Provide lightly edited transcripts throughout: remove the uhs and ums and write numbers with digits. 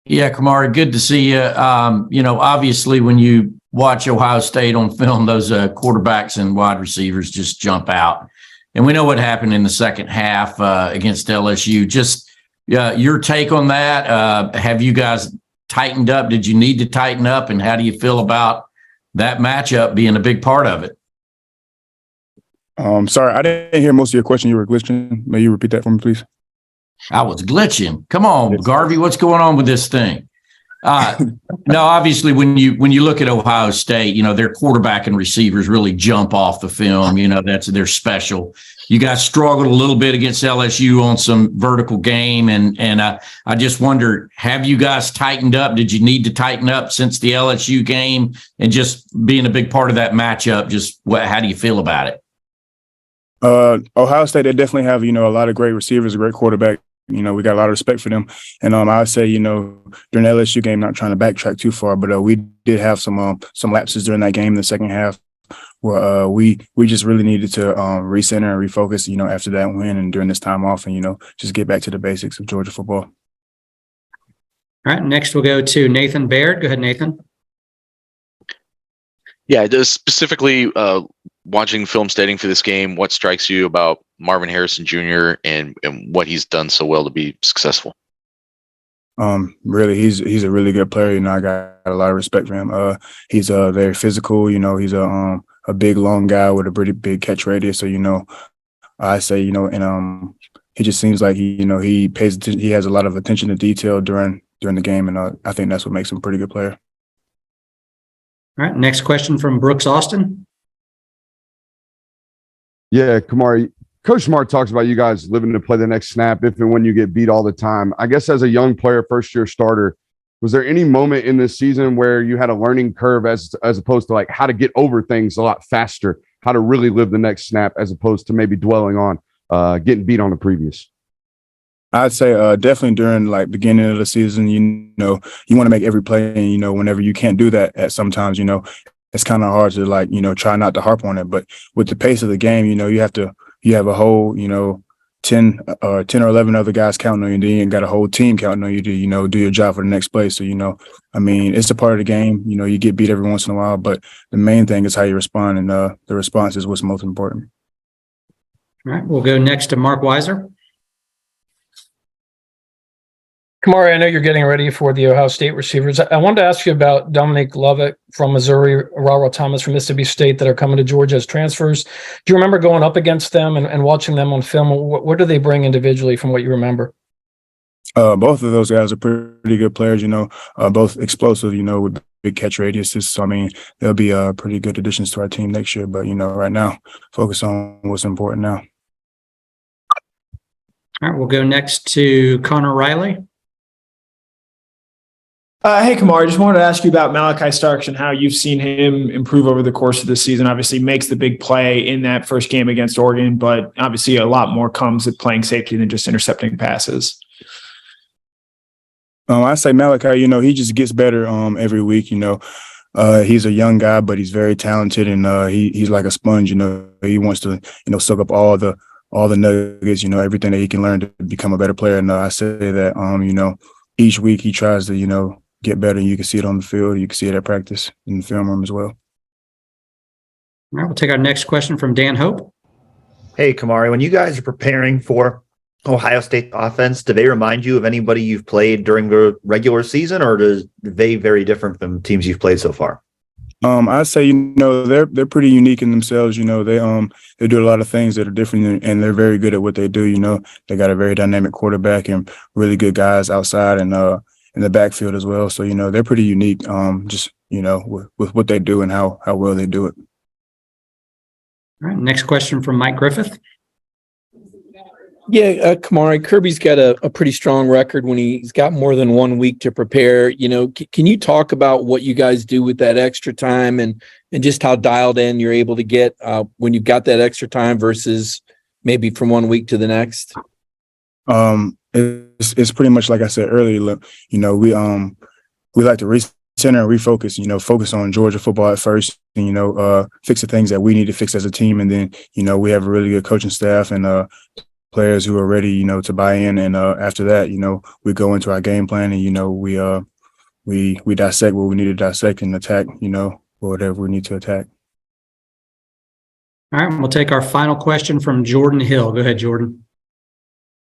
Yeah, Kamari, good to see you. Obviously, when you watch Ohio State on film, those quarterbacks and wide receivers just jump out. And we know what happened in the second half against LSU. Just your take on that. Have you guys tightened up? Did you need to tighten up? And how do you feel about that matchup being a big part of it? Sorry, I didn't hear most of your question. You were glitching. May you repeat that for me, please? I was glitching. Come on, Garvey, what's going on with this thing? No, obviously, when you look at Ohio State, their quarterback and receivers really jump off the film. They're special. You guys struggled a little bit against LSU on some vertical game, and I just wonder, have you guys tightened up? Did you need to tighten up since the LSU game and just being a big part of that matchup? How do you feel about it? Ohio State, they definitely have, a lot of great receivers, a great quarterback. We got a lot of respect for them. And I would say, during the LSU game, not trying to backtrack too far, but we did have some lapses during that game in the second half where we just really needed to recenter and refocus, after that win and during this time off and, just get back to the basics of Georgia football. All right, next we'll go to Nathan Baird. Go ahead, Nathan. Yeah, just specifically watching film stating for this game, what strikes you about Marvin Harrison Jr. and what he's done so well to be successful? Really, he's a really good player. I got a lot of respect for him. He's very physical. He's a big, long guy with a pretty big catch radius. So, I say, and he just seems like he pays attention. He has a lot of attention to detail during the game, and I think that's what makes him a pretty good player. All right, next question from Brooks Austin. Yeah, Kamari, Coach Smart talks about you guys living to play the next snap if and when you get beat all the time. I guess as a young player, first-year starter, was there any moment in this season where you had a learning curve as opposed to like how to get over things a lot faster, how to really live the next snap as opposed to maybe dwelling on getting beat on the previous? I'd say definitely during like beginning of the season, you want to make every play, and whenever you can't do that at sometimes, it's kind of hard to try not to harp on it. But with the pace of the game, you have a whole 10 or 11 other guys counting on you, and then you got a whole team counting on you to do your job for the next play. So it's a part of the game. You get beat every once in a while, but the main thing is how you respond, and the response is what's most important. All right, we'll go next to Mark Weiser. Kamari, I know you're getting ready for the Ohio State receivers. I wanted to ask you about Dominic Lovett from Missouri, Rara Thomas from Mississippi State that are coming to Georgia as transfers. Do you remember going up against them and watching them on film? What do they bring individually from what you remember? Both of those guys are pretty good players, both explosive, with big catch radiuses. So, they'll be pretty good additions to our team next year. But, right now, focus on what's important now. All right, we'll go next to Connor Riley. Hey, Kamari, just wanted to ask you about Malachi Starks and how you've seen him improve over the course of the season. Obviously makes the big play in that first game against Oregon, but obviously a lot more comes with playing safety than just intercepting passes. I say Malachi, he just gets better every week. He's a young guy, but he's very talented, and he's like a sponge. He wants to soak up all the nuggets, everything that he can learn to become a better player. And I say that each week he tries to get better. You can see it on the field. You can see it at practice in the film room as well. All right, we'll take our next question from Dan Hope. Hey, Kamari, when you guys are preparing for Ohio State offense, do they remind you of anybody you've played during the regular season, or are they very different from teams you've played so far? I'd say, they're pretty unique in themselves. They do a lot of things that are different, and they're very good at what they do. They got a very dynamic quarterback and really good guys outside and in the backfield as well. So, they're pretty unique, with what they do and how well they do it. All right, next question from Mike Griffith. Yeah, Kamari, Kirby's got a pretty strong record when he's got more than 1 week to prepare. Can you talk about what you guys do with that extra time and just how dialed in you're able to get when you've got that extra time versus maybe from 1 week to the next? It's pretty much like I said earlier. We like to recenter and refocus. Focus on Georgia football at first. And, fix the things that we need to fix as a team, and then we have a really good coaching staff and players who are ready, you know, to buy in. And after that, you know, we go into our game plan and, you know, we dissect what we need to dissect and attack, you know, whatever we need to attack. All right, we'll take our final question from Jordan Hill. Go ahead, Jordan.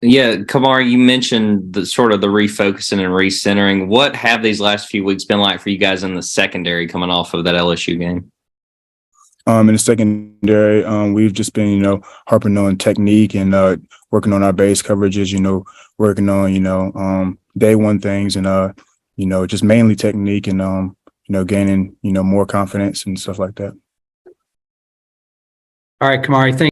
Yeah, Kamari, you mentioned the sort of the refocusing and recentering. What have these last few weeks been like for you guys in the secondary coming off of that LSU game? In the secondary, we've just been, you know, harping on technique and working on our base coverages, you know, working on, you know, day one things and, you know, just mainly technique and, you know, gaining, you know, more confidence and stuff like that. All right, Kamari, thank